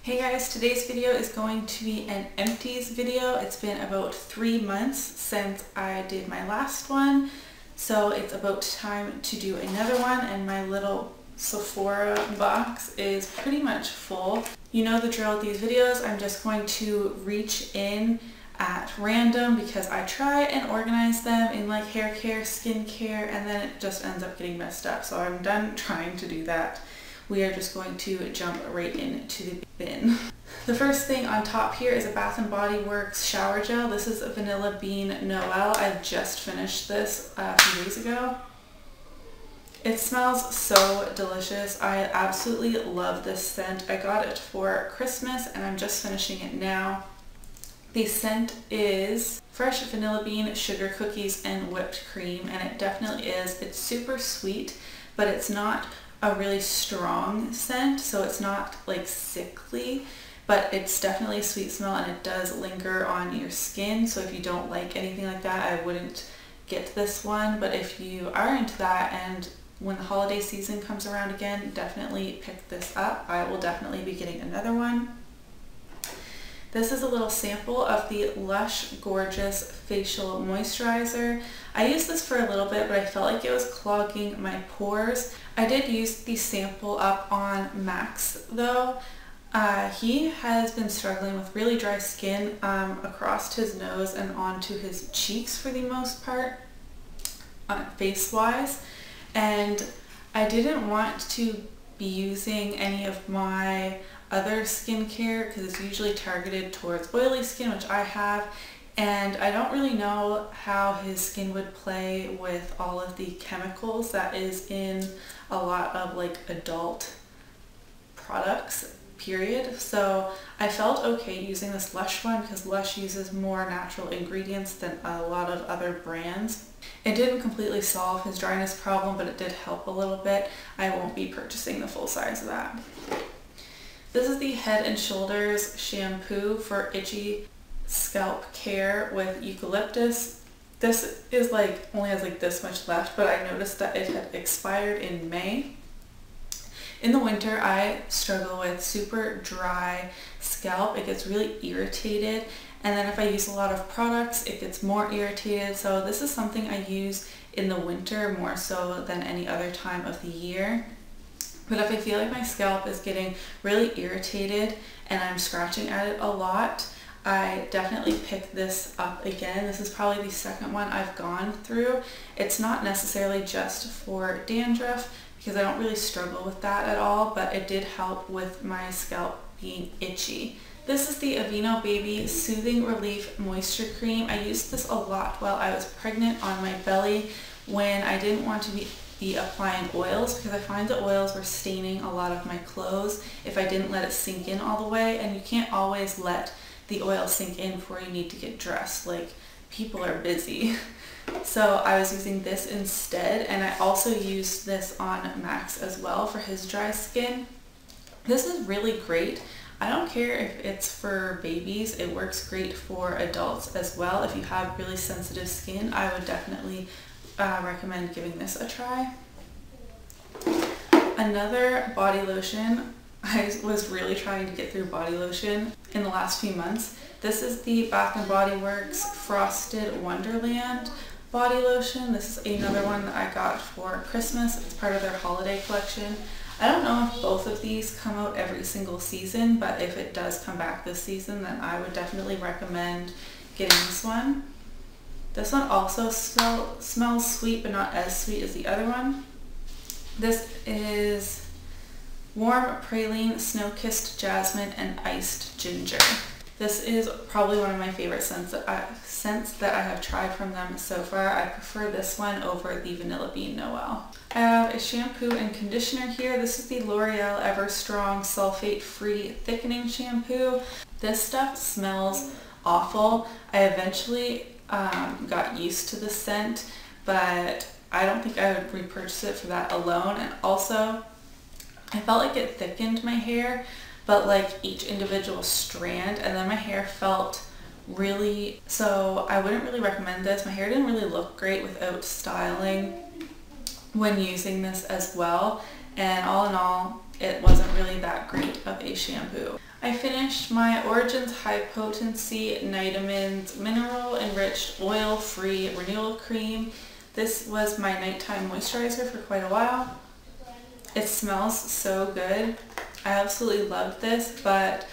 Hey guys, today's video is going to be an empties video. It's been about 3 months since I did my last one, so it's about time to do another one, and my little Sephora box is pretty much full. You know the drill with these videos. I'm just going to reach in at random because I try and organize them in like hair care, skin care, and then it just ends up getting messed up. So I'm done trying to do that. We are just going to jump right into the bin. The first thing on top here is a Bath & Body Works shower gel. This is a Vanilla Bean Noel. I just finished this a few days ago. It smells so delicious. I absolutely love this scent. I got it for Christmas and I'm just finishing it now. The scent is fresh vanilla bean, sugar cookies, and whipped cream, and it definitely is. It's super sweet, but it's not a really strong scent, so it's not like sickly, but it's definitely a sweet smell and it does linger on your skin. So if you don't like anything like that, I wouldn't get this one, but if you are into that and when the holiday season comes around again, definitely pick this up. I will definitely be getting another one. This is a little sample of the LUSH Gorgeous Facial Moisturizer. I used this for a little bit, but I felt like it was clogging my pores. I did use the sample up on Max though. He has been struggling with really dry skin across his nose and onto his cheeks for the most part, face-wise. And I didn't want to be using any of my other skincare because it's usually targeted towards oily skin, which I have, and I don't really know how his skin would play with all of the chemicals that is in a lot of like adult products, period. So I felt okay using this LUSH one because LUSH uses more natural ingredients than a lot of other brands. It didn't completely solve his dryness problem, but it did help a little bit. I won't be purchasing the full size of that. This is the Head & Shoulders shampoo for itchy scalp care with Eucalyptus. This is like only has like this much left, but I noticed that it had expired in May. In the winter, I struggle with super dry scalp. It gets really irritated, and then if I use a lot of products, it gets more irritated. So this is something I use in the winter more so than any other time of the year. But if I feel like my scalp is getting really irritated and I'm scratching at it a lot, I definitely pick this up again. This is probably the second one I've gone through. It's not necessarily just for dandruff because I don't really struggle with that at all, but it did help with my scalp being itchy. This is the Aveeno Baby Soothing Relief Moisture Cream. I used this a lot while I was pregnant on my belly when I didn't want to be applying oils because I find the oils were staining a lot of my clothes if I didn't let it sink in all the way, and you can't always let the oil sink in before you need to get dressed. Like, people are busy. So I was using this instead, and I also used this on Max as well for his dry skin. This is really great. I don't care if it's for babies, it works great for adults as well. If you have really sensitive skin, I would definitely recommend giving this a try. Another body lotion. I was really trying to get through body lotion in the last few months. This is the Bath & Body Works Frosted Wonderland body lotion. This is another one that I got for Christmas. It's part of their holiday collection. I don't know if both of these come out every single season, but if it does come back this season, then I would definitely recommend getting this one. This one also smells sweet, but not as sweet as the other one. This is Warm Praline, Snow-Kissed Jasmine, and Iced Ginger. This is probably one of my favorite scents that I have tried from them so far. I prefer this one over the Vanilla Bean Noel. I have a shampoo and conditioner here. This is the L'Oreal EverStrong Sulfate-Free Thickening Shampoo. This stuff smells awful. I eventually got used to the scent, but I don't think I would repurchase it for that alone. And also, I felt like it thickened my hair, but like each individual strand, and then my hair felt really, so I wouldn't really recommend this. My hair didn't really look great without styling when using this as well, and all in all, it wasn't really that great of a shampoo. I finished my Origins High Potency Nitamins Mineral Enriched Oil-Free Renewal Cream. This was my nighttime moisturizer for quite a while. It smells so good. I absolutely loved this, but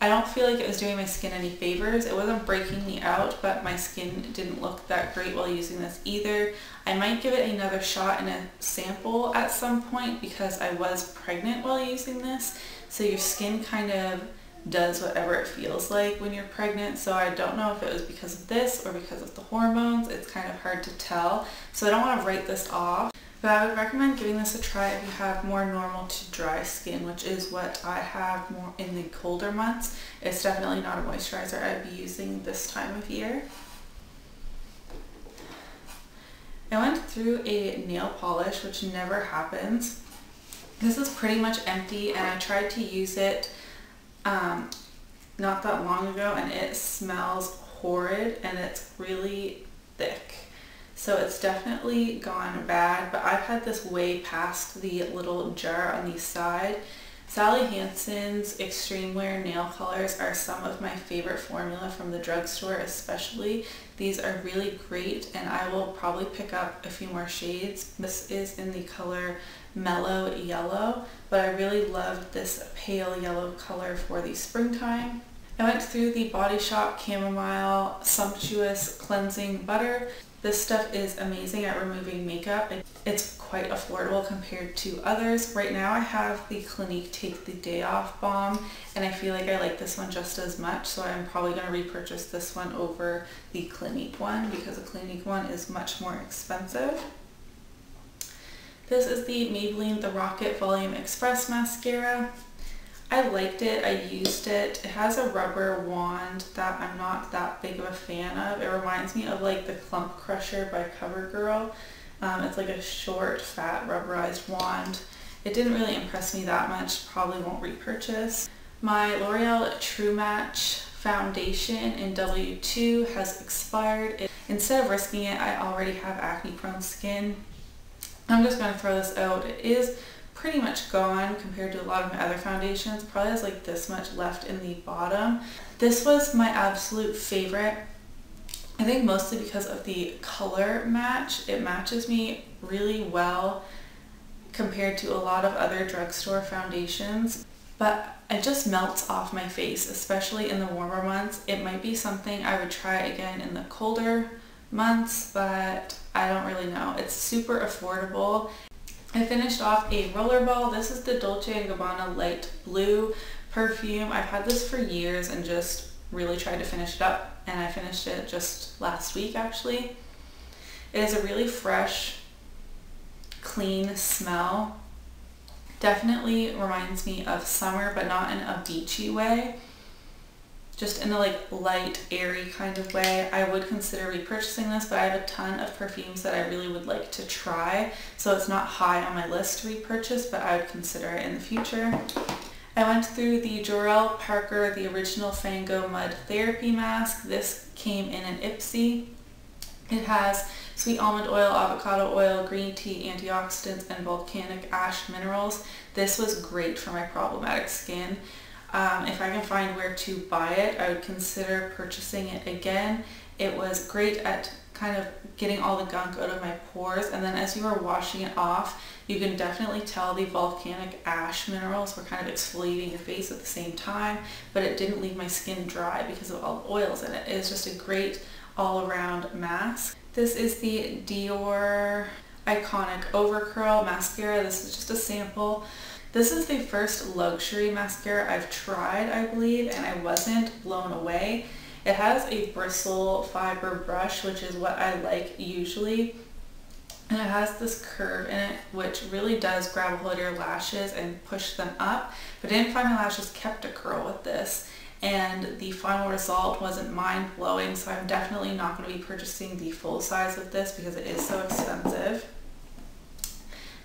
I don't feel like it was doing my skin any favors. It wasn't breaking me out, but my skin didn't look that great while using this either. I might give it another shot in a sample at some point because I was pregnant while using this. So your skin kind of does whatever it feels like when you're pregnant. So I don't know if it was because of this or because of the hormones. It's kind of hard to tell. So I don't want to write this off. But I would recommend giving this a try if you have more normal to dry skin, which is what I have more in the colder months. It's definitely not a moisturizer I'd be using this time of year. I went through a nail polish, which never happens. This is pretty much empty, and I tried to use it not that long ago, and it smells horrid and it's really thick. So it's definitely gone bad, but I've had this way past the little jar on the side. Sally Hansen's Xtreme Wear nail colors are some of my favorite formula from the drugstore especially. These are really great, and I will probably pick up a few more shades. This is in the color Mellow Yellow, but I really loved this pale yellow color for the springtime. I went through the Body Shop Chamomile Sumptuous Cleansing Butter. This stuff is amazing at removing makeup. It's quite affordable compared to others. Right now I have the Clinique Take the Day Off Balm, and I feel like I like this one just as much, so I'm probably going to repurchase this one over the Clinique one because the Clinique one is much more expensive. This is the Maybelline The Rocket Volume Express Mascara. I liked it, I used it. It has a rubber wand that I'm not that big of a fan of. It reminds me of like the Clump Crusher by CoverGirl. It's like a short, fat, rubberized wand. It didn't really impress me that much, probably won't repurchase. My L'Oreal True Match foundation in W2 has expired. Instead of risking it, I already have acne prone skin. I'm just going to throw this out. It is pretty much gone compared to a lot of my other foundations. Probably has like this much left in the bottom. This was my absolute favorite. I think mostly because of the color match. It matches me really well compared to a lot of other drugstore foundations, but it just melts off my face, especially in the warmer months. It might be something I would try again in the colder months, but I don't really know. It's super affordable. I finished off a rollerball. This is the Dolce & Gabbana Light Blue perfume. I've had this for years and just really tried to finish it up, and I finished it just last week actually. It is a really fresh, clean smell. Definitely reminds me of summer, but not in a beachy way. Just in a like light, airy kind of way. I would consider repurchasing this, but I have a ton of perfumes that I really would like to try, so it's not high on my list to repurchase, but I would consider it in the future. I went through the Jor'el Parker, the original Fango Mud Therapy Mask. This came in an Ipsy. It has sweet almond oil, avocado oil, green tea, antioxidants, and volcanic ash minerals. This was great for my problematic skin. If I can find where to buy it, I would consider purchasing it again. It was great at kind of getting all the gunk out of my pores, and then as you are washing it off, you can definitely tell the volcanic ash minerals were kind of exfoliating your face at the same time, but it didn't leave my skin dry because of all the oils in it. It is just a great all-around mask. This is the Dior Iconic Overcurl Mascara. This is just a sample. This is the first luxury mascara I've tried, I believe, and I wasn't blown away. It has a bristle fiber brush, which is what I like usually, and it has this curve in it which really does grab a hold of your lashes and push them up, but I didn't find my lashes kept a curl with this, and the final result wasn't mind-blowing, so I'm definitely not going to be purchasing the full size of this because it is so expensive.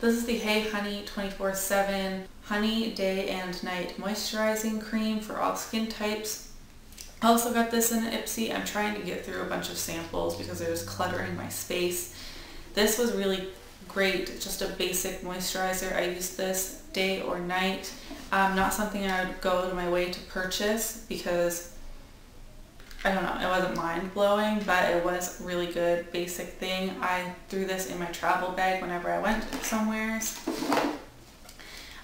This is the Hey Honey 24/7 Honey Day and Night Moisturizing Cream for all skin types. I also got this in an Ipsy. I'm trying to get through a bunch of samples because it was cluttering my space. This was really great, just a basic moisturizer. I used this day or night. Not something I would go to my way to purchase because, I don't know, it wasn't mind-blowing, but it was a really good basic thing. I threw this in my travel bag whenever I went somewhere.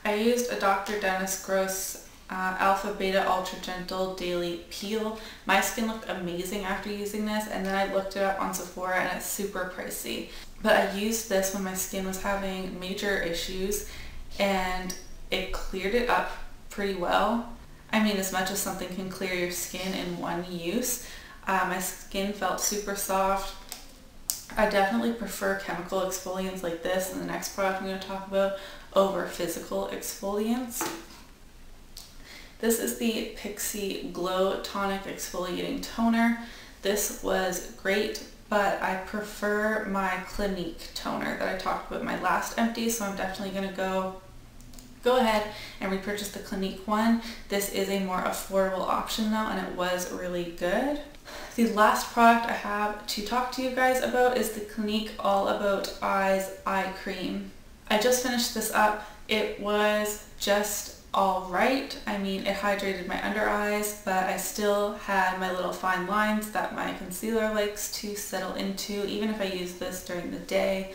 I used a Dr. Dennis Gross Alpha Beta Ultra Gentle Daily Peel. My skin looked amazing after using this, and then I looked it up on Sephora and it's super pricey. But I used this when my skin was having major issues and it cleared it up pretty well. I mean, as much as something can clear your skin in one use. My skin felt super soft. I definitely prefer chemical exfoliants like this and the next product I'm going to talk about over physical exfoliants. This is the Pixi Glow Tonic Exfoliating Toner. This was great, but I prefer my Clinique toner that I talked about in my last Empties, so I'm definitely going to go ahead and repurchase the Clinique one. This is a more affordable option though, and it was really good. The last product I have to talk to you guys about is the Clinique All About Eyes Eye Cream. I just finished this up. It was just alright. I mean, it hydrated my under eyes, but I still had my little fine lines that my concealer likes to settle into, even if I use this during the day.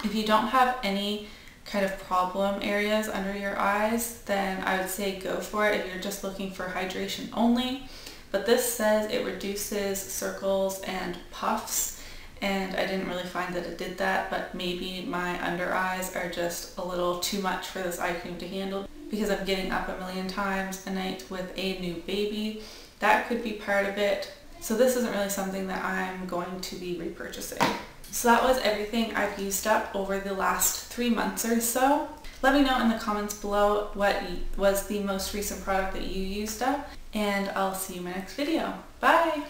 If you don't have any kind of problem areas under your eyes, then I would say go for it if you're just looking for hydration only. But this says it reduces circles and puffs, and I didn't really find that it did that, but maybe my under eyes are just a little too much for this eye cream to handle because I'm getting up a million times a night with a new baby. That could be part of it. So this isn't really something that I'm going to be repurchasing. So that was everything I've used up over the last 3 months or so. Let me know in the comments below what was the most recent product that you used up, and I'll see you in my next video. Bye!